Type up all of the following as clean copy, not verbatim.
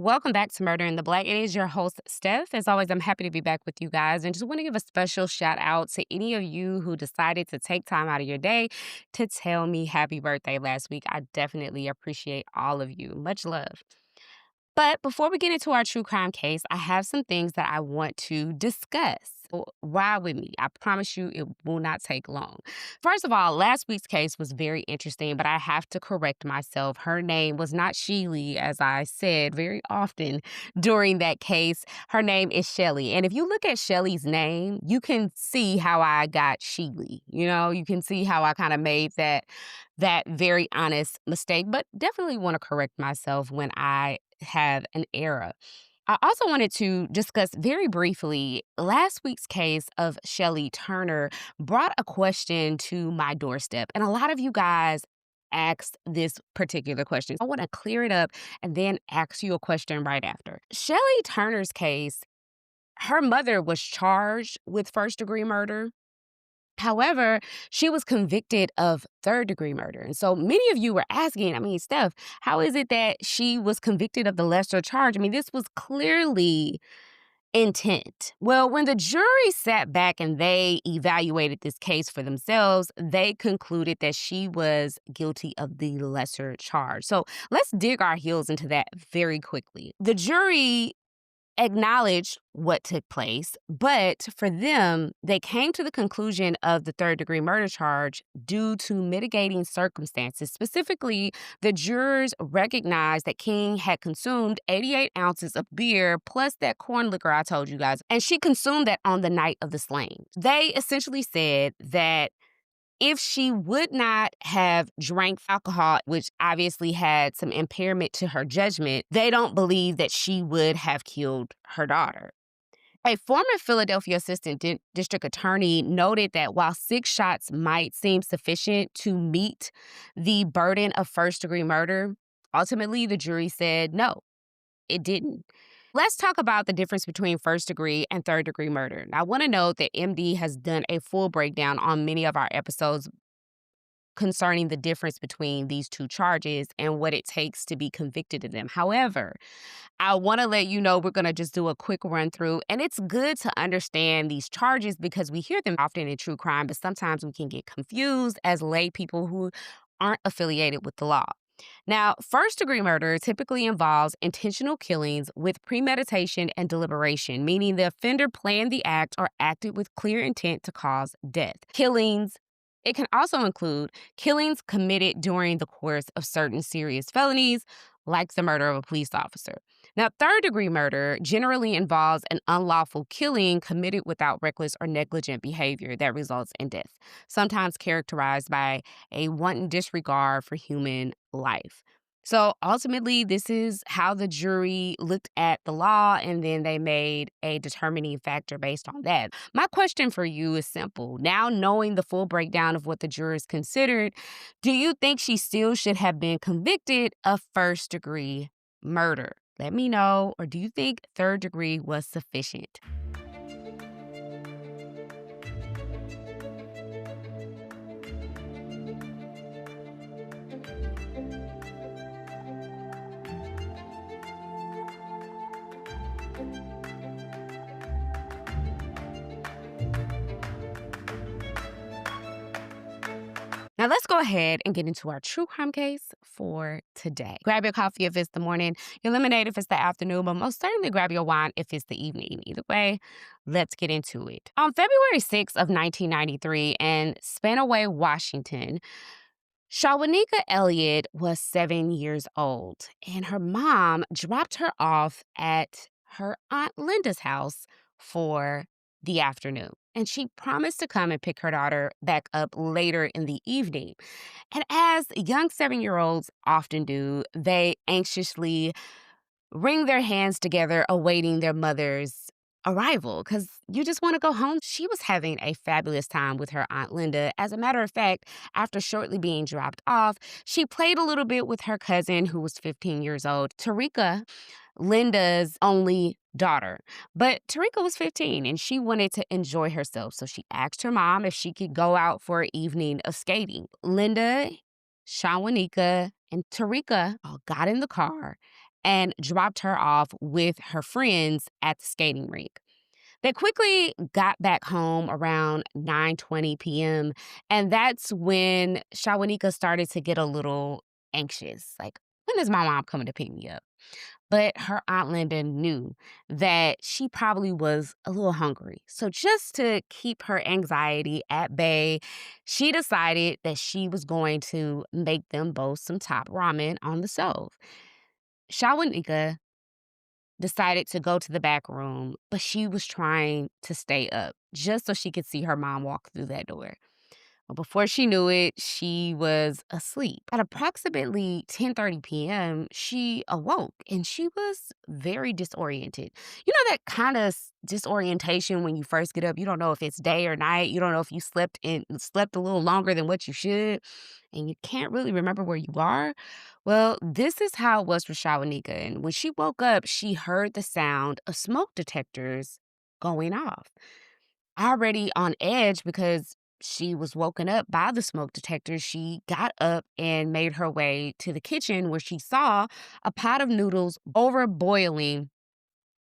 Welcome back to Murder in the Black. It is your host, Steph. As always, I'm happy to be back with you guys and just want to give a special shout out to any of you who decided to take time out of your day to tell me happy birthday last week. I definitely appreciate all of you. Much love. But before we get into our true crime case, I have some things that I want to discuss. So ride with me. I promise you it will not take long. First of all, last week's case was very interesting, but I have to correct myself. Her name was not Sheely, as I said very often during that case. Her name is Shelly. And if you look at Shelly's name, you can see how I got Sheely. You can see how I kind of made that very honest mistake, but definitely want to correct myself when I have an error. I also wanted to discuss very briefly last week's case of Shelley Turner brought a question to my doorstep. And a lot of you guys asked this particular question. I want to clear it up and then ask you a question right after. Shelley Turner's case, her mother was charged with first-degree murder. However, she was convicted of third-degree murder. And so many of you were asking, Steph, how is it that she was convicted of the lesser charge? This was clearly intent. Well, when the jury sat back and they evaluated this case for themselves, they concluded that she was guilty of the lesser charge. So let's dig our heels into that very quickly. The jury acknowledged what took place, but for them, they came to the conclusion of the third-degree murder charge due to mitigating circumstances. Specifically, the jurors recognized that King had consumed 88 ounces of beer plus that corn liquor I told you guys, and she consumed that on the night of the slaying. They essentially said that if she would not have drank alcohol, which obviously had some impairment to her judgment, they don't believe that she would have killed her daughter. A former Philadelphia assistant district attorney noted that while 6 shots might seem sufficient to meet the burden of first-degree murder, ultimately the jury said no, it didn't. Let's talk about the difference between first-degree and third-degree murder. Now, I want to note that MD has done a full breakdown on many of our episodes concerning the difference between these two charges and what it takes to be convicted of them. However, I want to let you know we're going to just do a quick run through, and it's good to understand these charges because we hear them often in true crime, but sometimes we can get confused as lay people who aren't affiliated with the law. Now, first-degree murder typically involves intentional killings with premeditation and deliberation, meaning the offender planned the act or acted with clear intent to cause death. It can also include killings committed during the course of certain serious felonies, like the murder of a police officer. Now, third-degree murder generally involves an unlawful killing committed without reckless or negligent behavior that results in death, sometimes characterized by a wanton disregard for human life. So ultimately, this is how the jury looked at the law, and then they made a determining factor based on that. My question for you is simple. Now, knowing the full breakdown of what the jurors considered, do you think she still should have been convicted of first-degree murder? Let me know. Or do you think third degree was sufficient? Now, let's go ahead and get into our true crime case for today. Grab your coffee if it's the morning, your lemonade if it's the afternoon, but most certainly grab your wine if it's the evening. Either way, let's get into it. On February 6th of 1993 in Spanaway, Washington, Shawanika Elliott was 7 years old, and her mom dropped her off at her Aunt Linda's house for the afternoon. And she promised to come and pick her daughter back up later in the evening. And as young 7-year-olds often do, they anxiously wring their hands together awaiting their mother's arrival because you just want to go home. She was having a fabulous time with her Aunt Linda. As a matter of fact, after shortly being dropped off, she played a little bit with her cousin who was 15 years old, Tarika, Linda's only daughter. But Tarika was 15 and she wanted to enjoy herself. So she asked her mom if she could go out for an evening of skating. Linda, Shawanika, and Tarika all got in the car and dropped her off with her friends at the skating rink. They quickly got back home around 9:20 p.m., and that's when Shawanika started to get a little anxious. Like, when is my mom coming to pick me up? But her Aunt Linda knew that she probably was a little hungry. So, just to keep her anxiety at bay, she decided that she was going to make them both some top ramen on the stove. Shawanika decided to go to the back room, but she was trying to stay up just so she could see her mom walk through that door. Well, before she knew it, she was asleep. At approximately 10:30 p.m., she awoke and she was very disoriented. You know that kind of disorientation when you first get up, you don't know if it's day or night, you don't know if you slept a little longer than what you should, and you can't really remember where you are. Well, this is how it was for Shawanika. And when she woke up, she heard the sound of smoke detectors going off. Already on edge because she was woken up by the smoke detector, she got up and made her way to the kitchen where she saw a pot of noodles over boiling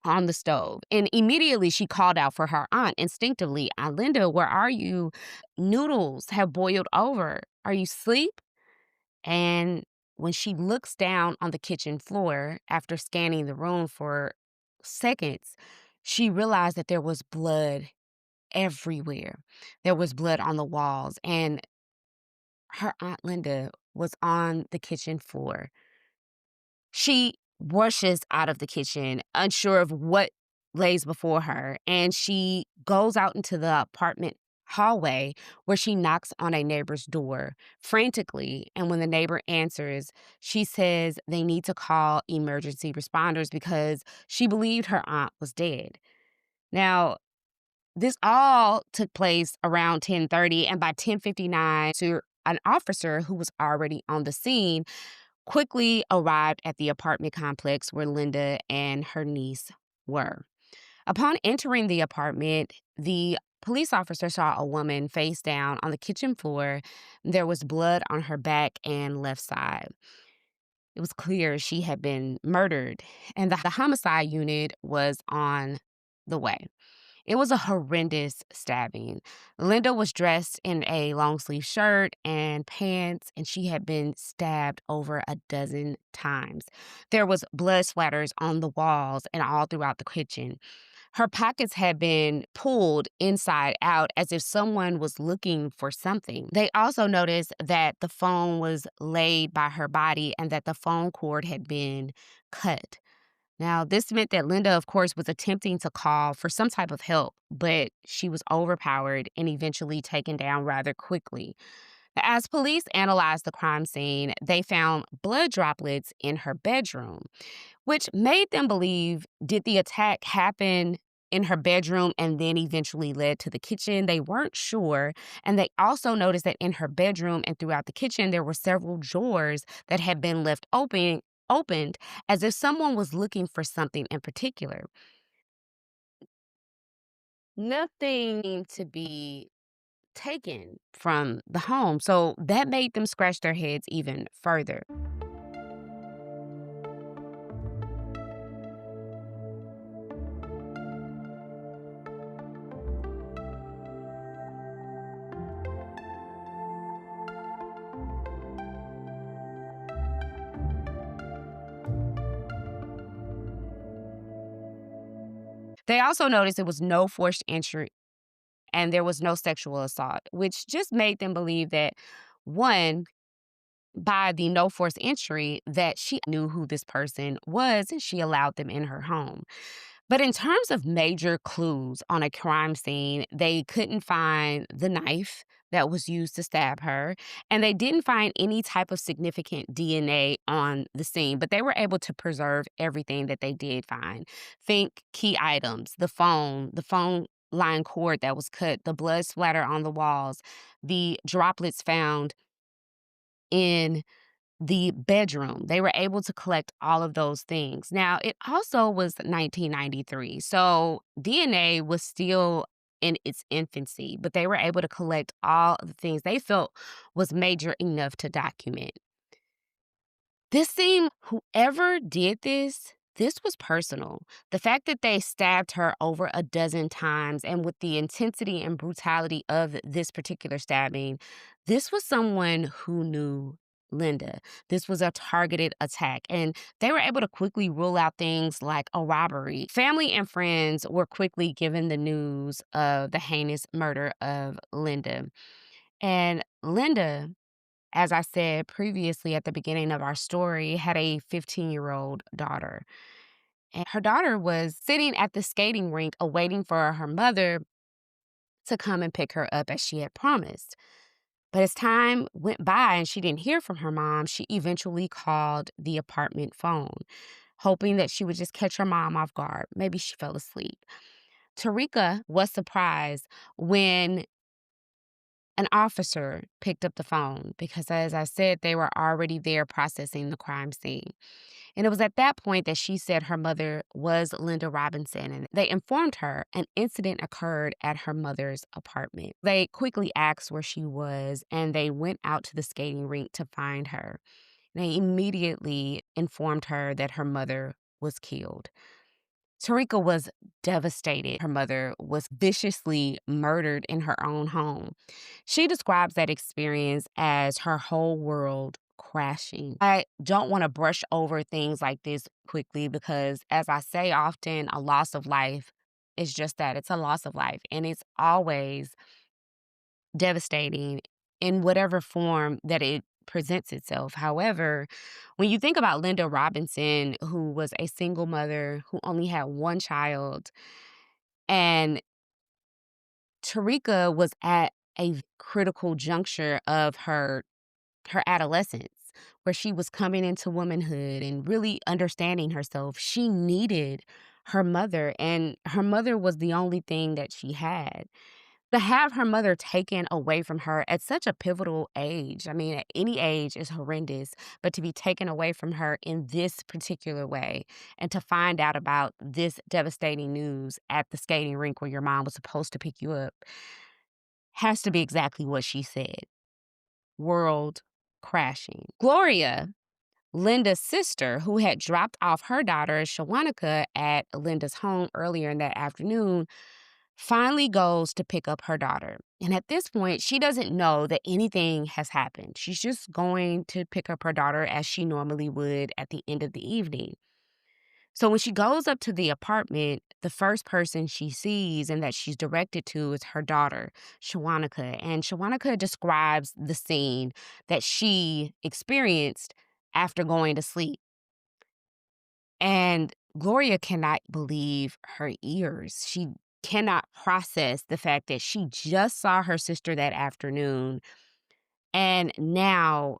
on the stove. And immediately she called out for her aunt instinctively, Linda, where are you? Noodles have boiled over. Are you asleep? And when she looks down on the kitchen floor after scanning the room for seconds, she realized that there was blood everywhere. There was blood on the walls, and her Aunt Linda was on the kitchen floor. She rushes out of the kitchen, unsure of what lays before her, and she goes out into the apartment hallway where she knocks on a neighbor's door frantically. And when the neighbor answers, she says they need to call emergency responders because she believed her aunt was dead. Now, this all took place around 10:30, and by 10:59, an officer who was already on the scene quickly arrived at the apartment complex where Linda and her niece were. Upon entering the apartment, the police officer saw a woman face down on the kitchen floor. There was blood on her back and left side. It was clear she had been murdered, and the homicide unit was on the way. It was a horrendous stabbing. Linda was dressed in a long sleeve shirt and pants, and she had been stabbed over a dozen times. There was blood splatters on the walls and all throughout the kitchen. Her pockets had been pulled inside out as if someone was looking for something. They also noticed that the phone was laid by her body and that the phone cord had been cut. Now, this meant that Linda, of course, was attempting to call for some type of help, but she was overpowered and eventually taken down rather quickly. As police analyzed the crime scene, they found blood droplets in her bedroom, which made them believe, did the attack happen in her bedroom and then eventually led to the kitchen? They weren't sure. And they also noticed that in her bedroom and throughout the kitchen, there were several drawers that had been left opened as if someone was looking for something in particular. Nothing to be taken from the home. So that made them scratch their heads even further. They also noticed there was no forced entry and there was no sexual assault, which just made them believe that, one, by the no forced entry, that she knew who this person was and she allowed them in her home. But in terms of major clues on a crime scene, they couldn't find the knife that was used to stab her, and they didn't find any type of significant DNA on the scene, but they were able to preserve everything that they did find. Think key items, the phone line cord that was cut, the blood splatter on the walls, the droplets found in the bedroom. They were able to collect all of those things. Now, it also was 1993, so DNA was still in its infancy, but they were able to collect all of the things they felt was major enough to document. This seemed whoever did this was personal. The fact that they stabbed her over a dozen times and with the intensity and brutality of this particular stabbing, this was someone who knew Linda. This was a targeted attack, and they were able to quickly rule out things like a robbery. Family and friends were quickly given the news of the heinous murder of Linda. And Linda, as I said previously at the beginning of our story, had a 15-year-old daughter. And her daughter was sitting at the skating rink awaiting for her mother to come and pick her up as she had promised. But as time went by and she didn't hear from her mom, she eventually called the apartment phone, hoping that she would just catch her mom off guard. Maybe she fell asleep. Tarika was surprised when an officer picked up the phone because, as I said, they were already there processing the crime scene. And it was at that point that she said her mother was Linda Robinson, and they informed her an incident occurred at her mother's apartment. They quickly asked where she was, and they went out to the skating rink to find her. They immediately informed her that her mother was killed. Tarika was devastated. Her mother was viciously murdered in her own home. She describes that experience as her whole world crashing. I don't want to brush over things like this quickly because, as I say often, a loss of life is just that, it's a loss of life. And it's always devastating in whatever form that it presents itself. However, when you think about Linda Robinson, who was a single mother who only had one child, and Tarika was at a critical juncture of her adolescence where she was coming into womanhood and really understanding herself. She needed her mother, and her mother was the only thing that she had. To have her mother taken away from her at such a pivotal age, I mean, at any age is horrendous, but to be taken away from her in this particular way and to find out about this devastating news at the skating rink where your mom was supposed to pick you up has to be exactly what she said. World crashing. Gloria, Linda's sister, who had dropped off her daughter, Shawanika, at Linda's home earlier in that afternoon, finally goes to pick up her daughter. And at this point, she doesn't know that anything has happened. She's just going to pick up her daughter as she normally would at the end of the evening. So when she goes up to the apartment, the first person she sees and that she's directed to is her daughter, Shawanika. And Shawanika describes the scene that she experienced after going to sleep. And Gloria cannot believe her ears. She cannot process the fact that she just saw her sister that afternoon. And now,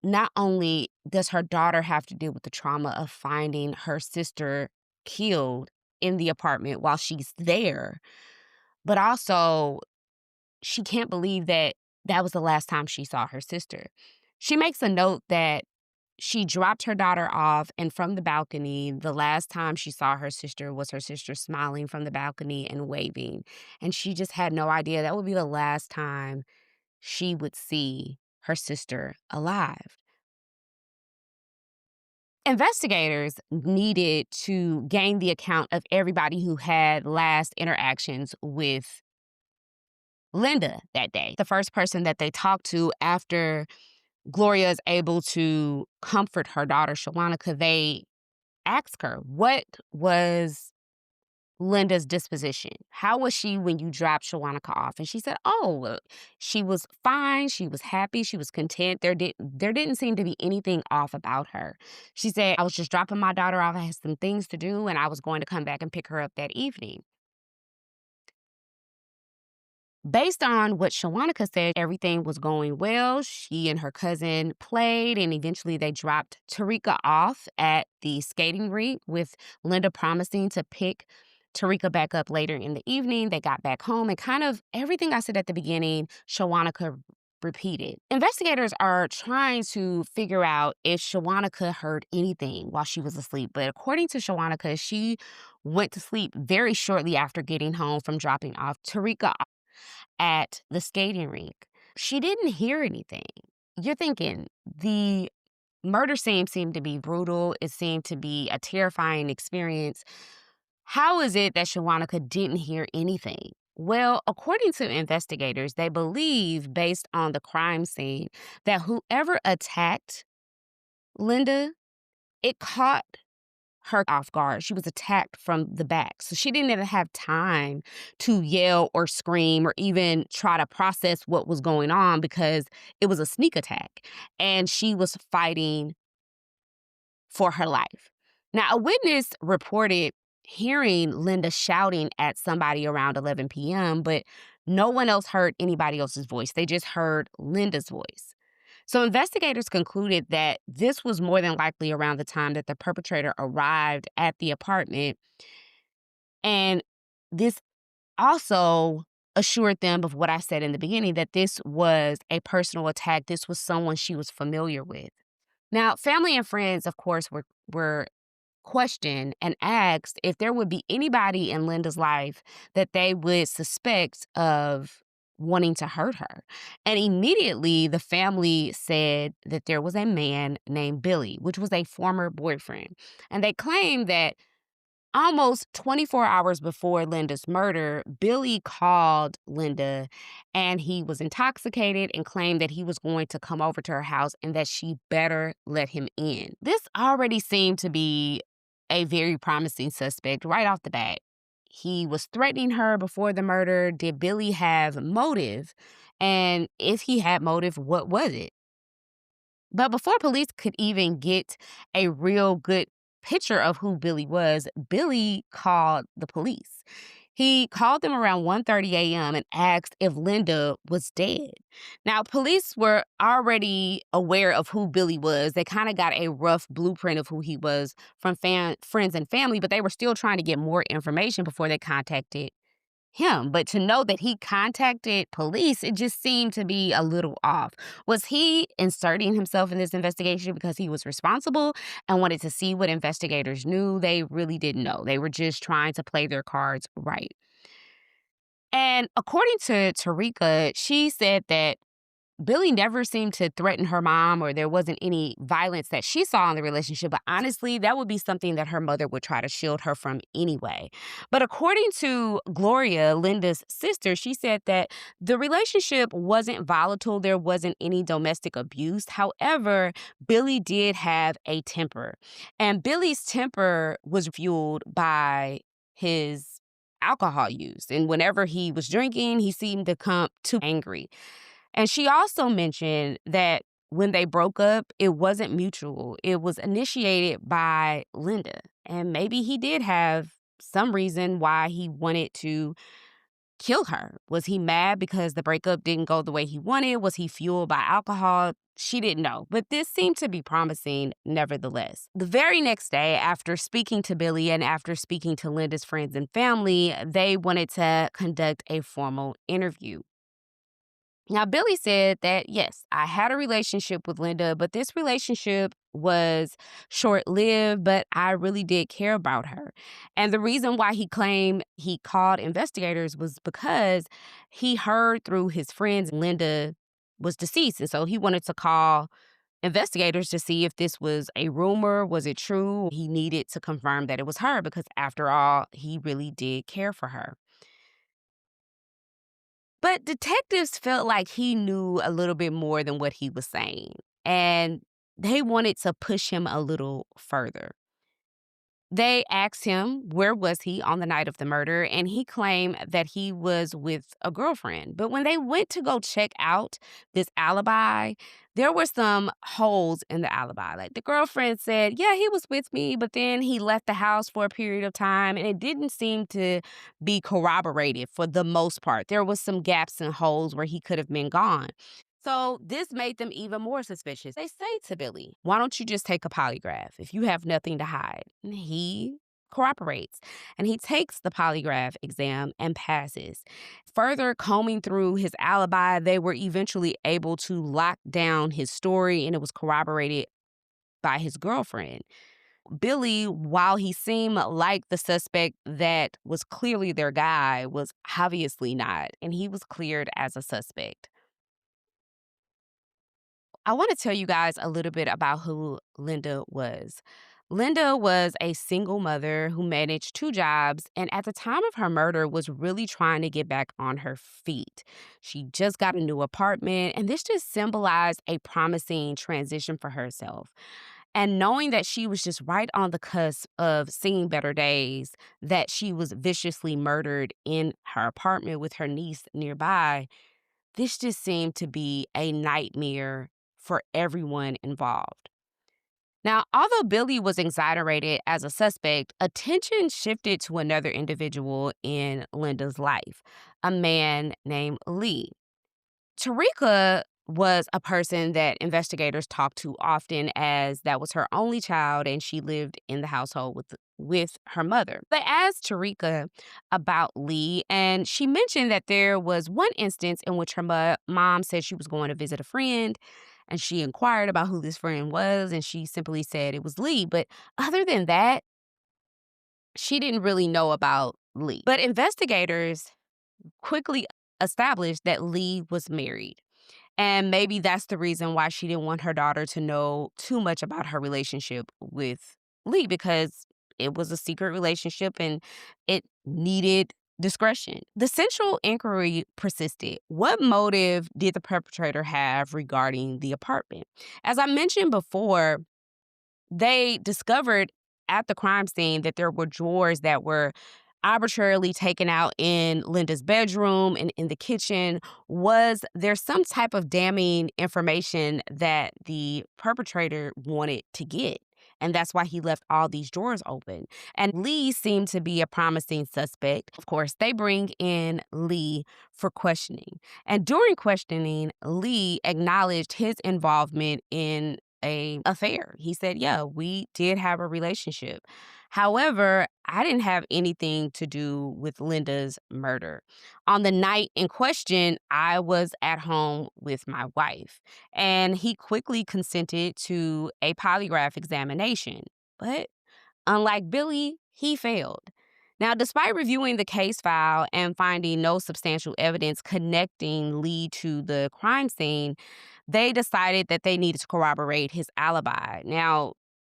not only does her daughter have to deal with the trauma of finding her sister killed in the apartment while she's there, but also she can't believe that that was the last time she saw her sister. She makes a note that she dropped her daughter off, and from the balcony, the last time she saw her sister was her sister smiling from the balcony and waving. And she just had no idea that would be the last time she would see her sister alive. Investigators needed to gain the account of everybody who had last interactions with Linda that day. The first person that they talked to after Gloria is able to comfort her daughter, Shawanika, they ask her, what was Linda's disposition? How was she when you dropped Shawanika off? And she said, she was fine. She was happy. She was content. There didn't seem to be anything off about her. She said, I was just dropping my daughter off. I had some things to do, and I was going to come back and pick her up that evening. Based on what Shawanika said, everything was going well. She and her cousin played, and eventually they dropped Tarika off at the skating rink with Linda promising to pick Tarika back up later in the evening. They got back home, and kind of everything I said at the beginning, Shawanika repeated. Investigators are trying to figure out if Shawanika heard anything while she was asleep, but according to Shawanika, she went to sleep very shortly after getting home from dropping off Tarika at the skating rink. She didn't hear anything. You're thinking, the murder seemed to be brutal. It seemed to be a terrifying experience. How is it that Shawanika didn't hear anything? Well, according to investigators, they believe, based on the crime scene, that whoever attacked Linda, it caught her off guard. She was attacked from the back. So she didn't even have time to yell or scream or even try to process what was going on because it was a sneak attack and she was fighting for her life. Now, a witness reported hearing Linda shouting at somebody around 11 p.m., but no one else heard anybody else's voice. They just heard Linda's voice. So investigators concluded that this was more than likely around the time that the perpetrator arrived at the apartment. And this also assured them of what I said in the beginning, that this was a personal attack. This was someone she was familiar with. Now, family and friends, of course, were questioned and asked if there would be anybody in Linda's life that they would suspect of wanting to hurt her. And immediately the family said that there was a man named Billy, which was a former boyfriend. And they claimed that almost 24 hours before Linda's murder, Billy called Linda and he was intoxicated and claimed that he was going to come over to her house and that she better let him in. This already seemed to be a very promising suspect right off the bat. He was threatening her before the murder. Did Billy have motive? And if he had motive, what was it? But before police could even get a real good picture of who Billy was, Billy called the police. He called them around 1:30 a.m. and asked if Linda was dead. Now, police were already aware of who Billy was. They kind of got a rough blueprint of who he was from friends and family, but they were still trying to get more information before they contacted him. But to know that he contacted police, it just seemed to be a little off. Was he inserting himself in this investigation because he was responsible and wanted to see what investigators knew? They really didn't know. They were just trying to play their cards right. And according to Tarika, she said that Billy never seemed to threaten her mom, or there wasn't any violence that she saw in the relationship. But honestly, that would be something that her mother would try to shield her from anyway. But according to Gloria, Linda's sister, she said that the relationship wasn't volatile. There wasn't any domestic abuse. However, Billy did have a temper. And Billy's temper was fueled by his alcohol use. And whenever he was drinking, he seemed to come too angry. And she also mentioned that when they broke up, it wasn't mutual. It was initiated by Linda. And maybe he did have some reason why he wanted to kill her. Was he mad because the breakup didn't go the way he wanted? Was he fueled by alcohol? She didn't know. But this seemed to be promising nevertheless. The very next day, after speaking to Billy and after speaking to Linda's friends and family, they wanted to conduct a formal interview. Now, Billy said that, yes, I had a relationship with Linda, but this relationship was short lived, but I really did care about her. And the reason why he claimed he called investigators was because he heard through his friends Linda was deceased. And so he wanted to call investigators to see if this was a rumor, was it true? He needed to confirm that it was her because, after all, he really did care for her. But detectives felt like he knew a little bit more than what he was saying, and they wanted to push him a little further. They asked him where was he on the night of the murder, and he claimed that he was with a girlfriend. But when they went to go check out this alibi, there were some holes in the alibi. Like, the girlfriend said, yeah, he was with me, but then he left the house for a period of time, and it didn't seem to be corroborated for the most part. There was some gaps and holes where he could have been gone. So this made them even more suspicious. They say to Billy, why don't you just take a polygraph if you have nothing to hide? And he cooperates and he takes the polygraph exam and passes. Further combing through his alibi, they were eventually able to lock down his story, and it was corroborated by his girlfriend. Billy, while he seemed like the suspect that was clearly their guy, was obviously not, and he was cleared as a suspect. I want to tell you guys a little bit about who Linda was. Linda was a single mother who managed two jobs and at the time of her murder was really trying to get back on her feet. She just got a new apartment and this just symbolized a promising transition for herself. And knowing that she was just right on the cusp of seeing better days, that she was viciously murdered in her apartment with her niece nearby, this just seemed to be a nightmare for everyone involved. Now, although Billy was exonerated as a suspect, attention shifted to another individual in Linda's life, a man named Lee. Tarika was a person that investigators talked to often as that was her only child and she lived in the household with her mother. They asked Tarika about Lee and she mentioned that there was one instance in which her mom said she was going to visit a friend and she inquired about who this friend was and she simply said it was Lee. But other than that, she didn't really know about Lee. But investigators quickly established that Lee was married. And maybe that's the reason why she didn't want her daughter to know too much about her relationship with Lee because it was a secret relationship and it needed discretion. The central inquiry persisted. What motive did the perpetrator have regarding the apartment? As I mentioned before, they discovered at the crime scene that there were drawers that were arbitrarily taken out in Linda's bedroom and in the kitchen. Was there some type of damning information that the perpetrator wanted to get? And that's why he left all these drawers open. And Lee seemed to be a promising suspect. Of course, they bring in Lee for questioning. And during questioning, Lee acknowledged his involvement in a affair. He said, "Yeah, we did have a relationship. However, I didn't have anything to do with Linda's murder. On the night in question, I was at home with my wife." And he quickly consented to a polygraph examination. But unlike Billy, he failed. Now, despite reviewing the case file and finding no substantial evidence connecting Lee to the crime scene, they decided that they needed to corroborate his alibi. Now,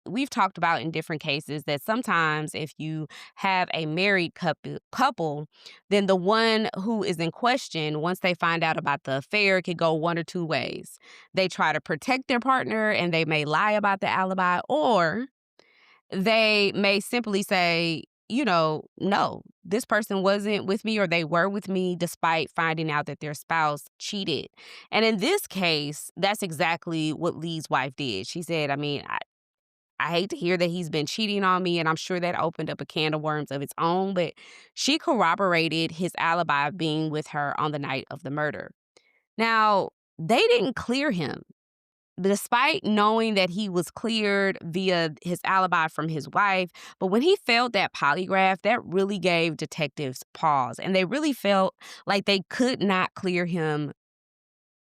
we've talked about in different cases that sometimes if you have a married couple, then the one who is in question, once they find out about the affair, it could go one or two ways. They try to protect their partner and they may lie about the alibi, or they may simply say, no, this person wasn't with me or they were with me despite finding out that their spouse cheated. And in this case, that's exactly what Lee's wife did. She said, I hate to hear that he's been cheating on me, and I'm sure that opened up a can of worms of its own, but she corroborated his alibi of being with her on the night of the murder. Now, they didn't clear him. Despite knowing that he was cleared via his alibi from his wife, but when he failed that polygraph, that really gave detectives pause. And they really felt like they could not clear him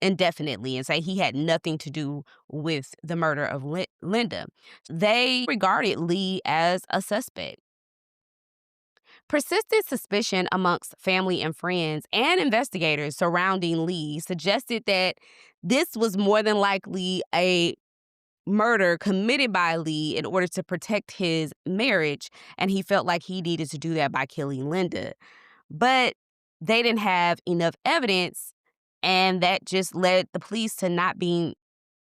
indefinitely and say he had nothing to do with the murder of Linda. They regarded Lee as a suspect. Persistent suspicion amongst family and friends and investigators surrounding Lee suggested that this was more than likely a murder committed by Lee in order to protect his marriage, and he felt like he needed to do that by killing Linda. But they didn't have enough evidence, and that just led the police to not being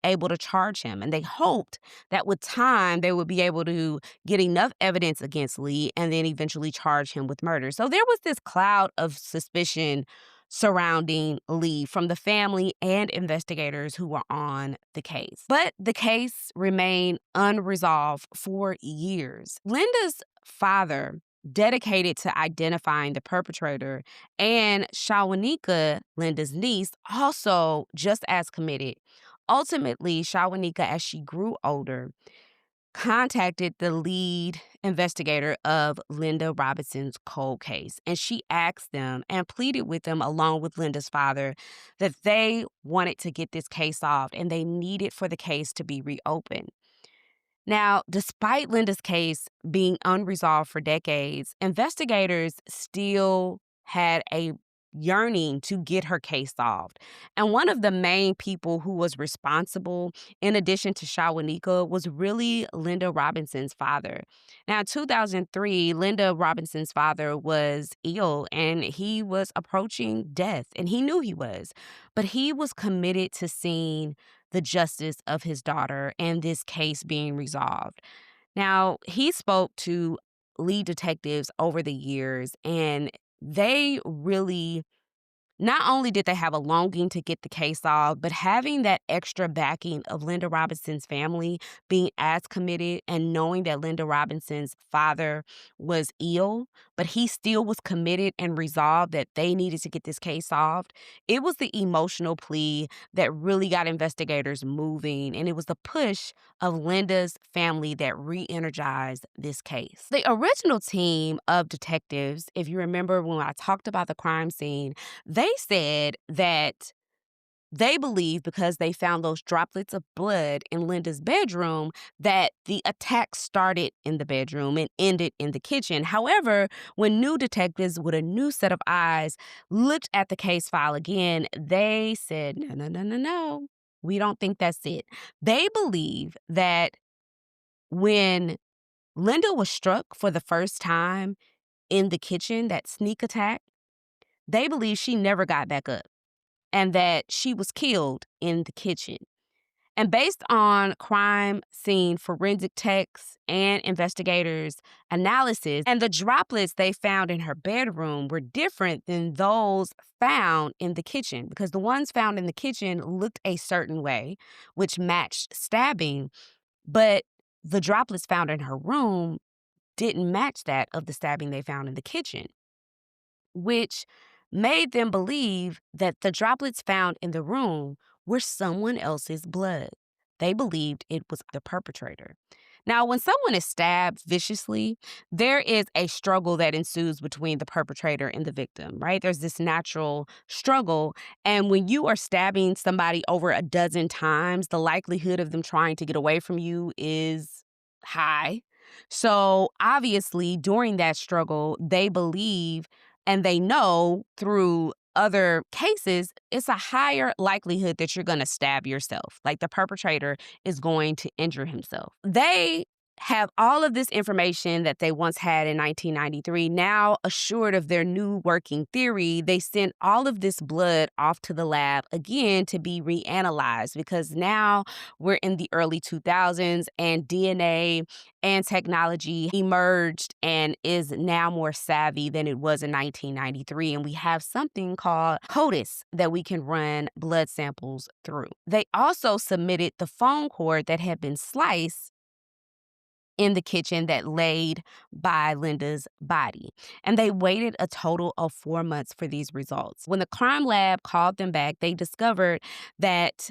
able to charge him. And they hoped that with time, they would be able to get enough evidence against Lee and then eventually charge him with murder. So there was this cloud of suspicion surrounding Lee from the family and investigators who were on the case. But the case remained unresolved for years. Linda's father, dedicated to identifying the perpetrator, and Shawanika, Linda's niece, also just as committed. Ultimately, Shawanika, as she grew older, contacted the lead investigator of Linda Robinson's cold case. And she asked them and pleaded with them, along with Linda's father, that they wanted to get this case solved and they needed for the case to be reopened. Now, despite Linda's case being unresolved for decades, investigators still had a yearning to get her case solved. And one of the main people who was responsible, in addition to Shawanika, was really Linda Robinson's father. Now, in 2003, Linda Robinson's father was ill and he was approaching death, and he knew he was. But he was committed to seeing the justice of his daughter and this case being resolved. Now, he spoke to lead detectives over the years, and they really not only did they have a longing to get the case solved, but having that extra backing of Linda Robinson's family being as committed and knowing that Linda Robinson's father was ill, but he still was committed and resolved that they needed to get this case solved. It was the emotional plea that really got investigators moving, and it was the push of Linda's family that re-energized this case. The original team of detectives, if you remember when I talked about the crime scene, they said that they believe because they found those droplets of blood in Linda's bedroom that the attack started in the bedroom and ended in the kitchen. However, when new detectives with a new set of eyes looked at the case file again, they said, no, no, no, no, no. We don't think that's it. They believe that when Linda was struck for the first time in the kitchen, that sneak attack, they believe she never got back up and that she was killed in the kitchen. And based on crime scene forensic techs and investigators' analysis, and the droplets they found in her bedroom were different than those found in the kitchen, because the ones found in the kitchen looked a certain way, which matched stabbing, but the droplets found in her room didn't match that of the stabbing they found in the kitchen, which made them believe that the droplets found in the room were someone else's blood. They believed it was the perpetrator. Now, when someone is stabbed viciously, there is a struggle that ensues between the perpetrator and the victim, right? There's this natural struggle. And when you are stabbing somebody over a dozen times, the likelihood of them trying to get away from you is high. So obviously, during that struggle, they believe and they know through other cases, it's a higher likelihood that you're going to stab yourself. Like the perpetrator is going to injure himself. They have all of this information that they once had in 1993. Now, assured of their new working theory, they sent all of this blood off to the lab again to be reanalyzed, because now we're in the early 2000s and DNA and technology emerged and is now more savvy than it was in 1993. And we have something called CODIS that we can run blood samples through. They also submitted the phone cord that had been sliced in the kitchen that laid by Linda's body. And they waited a total of 4 months for these results. When the crime lab called them back, they discovered that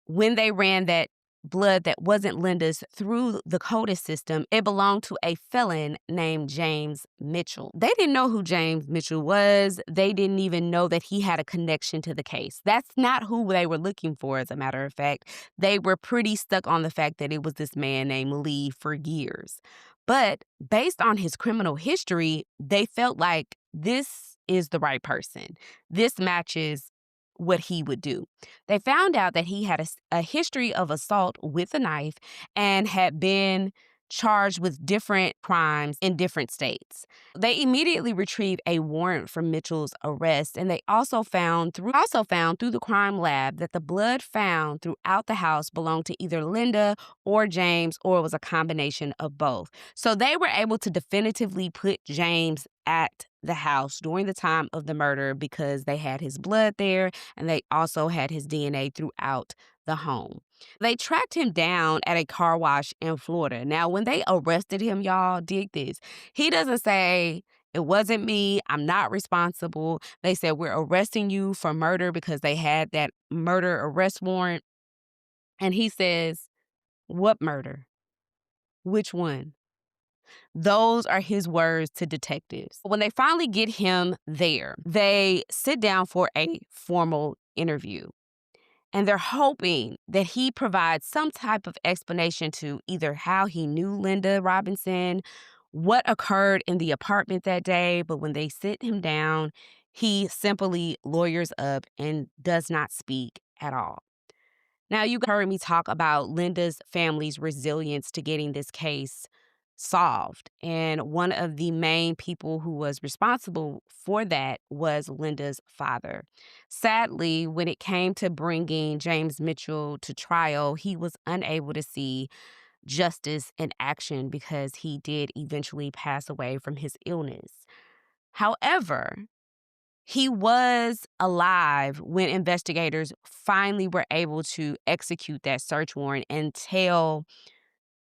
when they ran that blood that wasn't Linda's through the CODIS system, it belonged to a felon named James Mitchell. They didn't know who James Mitchell was. They didn't even know that he had a connection to the case. That's not who they were looking for, as a matter of fact. They were pretty stuck on the fact that it was this man named Lee for years. But based on his criminal history, they felt like this is the right person. This matches what he would do. They found out that he had a history of assault with a knife and had been charged with different crimes in different states. They immediately retrieved a warrant for Mitchell's arrest, and they also found through the crime lab that the blood found throughout the house belonged to either Linda or James, or it was a combination of both. So they were able to definitively put James at the house during the time of the murder because they had his blood there and they also had his DNA throughout the home. They tracked him down at a car wash in Florida. Now, when they arrested him, y'all, dig this. He doesn't say, it wasn't me, I'm not responsible. They said, we're arresting you for murder because they had that murder arrest warrant. And he says, what murder? Which one? Those are his words to detectives. When they finally get him there, they sit down for a formal interview. And they're hoping that he provides some type of explanation to either how he knew Linda Robinson, what occurred in the apartment that day. But when they sit him down, He simply lawyers up and does not speak at all. Now, you heard me talk about Linda's family's resilience to getting this case solved. And one of the main people who was responsible for that was Linda's father. Sadly, when it came to bringing James Mitchell to trial, he was unable to see justice in action because he did eventually pass away from his illness. However, he was alive when investigators finally were able to execute that search warrant and tell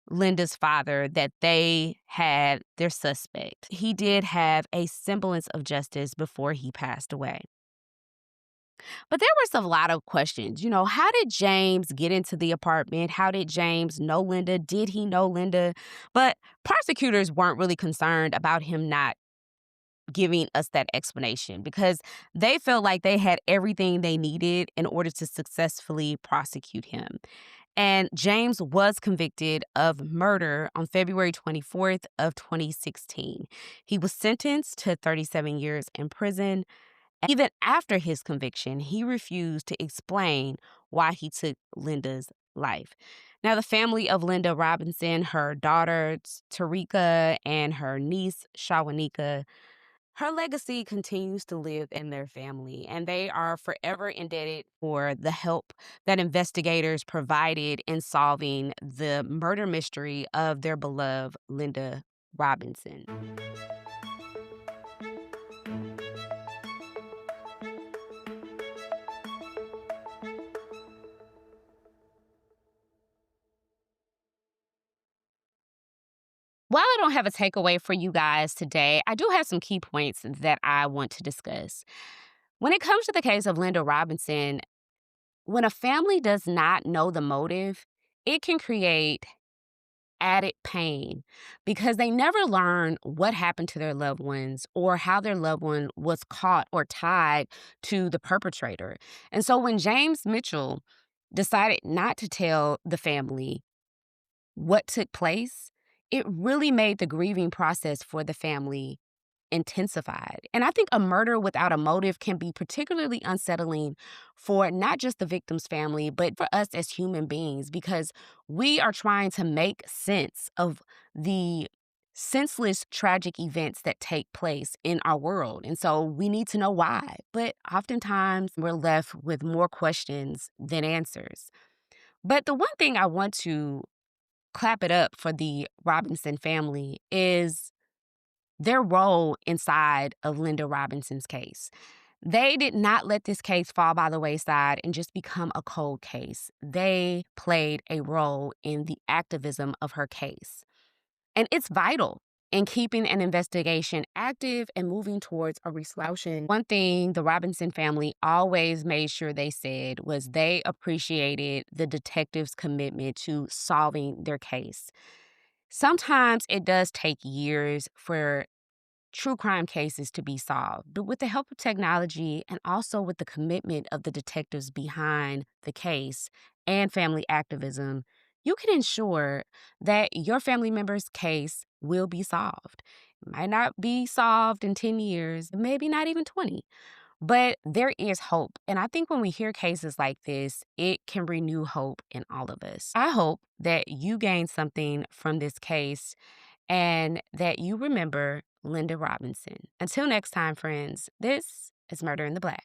Linda's father that they had their suspect. He did have a semblance of justice before he passed away. But there was a lot of questions. How did James get into the apartment? How did James know Linda? Did he know Linda? But prosecutors weren't really concerned about him not giving us that explanation because they felt like they had everything they needed in order to successfully prosecute him. And James was convicted of murder on February 24th of 2016. He was sentenced to 37 years in prison. Even after his conviction, he refused to explain why he took Linda's life. Now, the family of Linda Robinson, her daughter Tarika, and her niece Shawanika, her legacy continues to live in their family, and they are forever indebted for the help that investigators provided in solving the murder mystery of their beloved Linda Robinson. While I don't have a takeaway for you guys today, I do have some key points that I want to discuss. When it comes to the case of Linda Robinson, when a family does not know the motive, it can create added pain because they never learn what happened to their loved ones or how their loved one was caught or tied to the perpetrator. And so when James Mitchell decided not to tell the family what took place, it really made the grieving process for the family intensified. And I think a murder without a motive can be particularly unsettling for not just the victim's family, but for us as human beings, because we are trying to make sense of the senseless, tragic events that take place in our world. And so we need to know why. But oftentimes we're left with more questions than answers. But the one thing I want to clap it up for the Robinson family is their role inside of Linda Robinson's case. They did not let this case fall by the wayside and just become a cold case. They played a role in the activism of her case. And it's vital in keeping an investigation active and moving towards a resolution. One thing the Robinson family always made sure they said was they appreciated the detectives' commitment to solving their case. Sometimes it does take years for true crime cases to be solved. But with the help of technology and also with the commitment of the detectives behind the case and family activism, you can ensure that your family member's case will be solved. It might not be solved in 10 years, maybe not even 20, but there is hope. And I think when we hear cases like this, it can renew hope in all of us. I hope that you gain something from this case and that you remember Linda Robinson. Until next time, friends, this is Murder in the Black.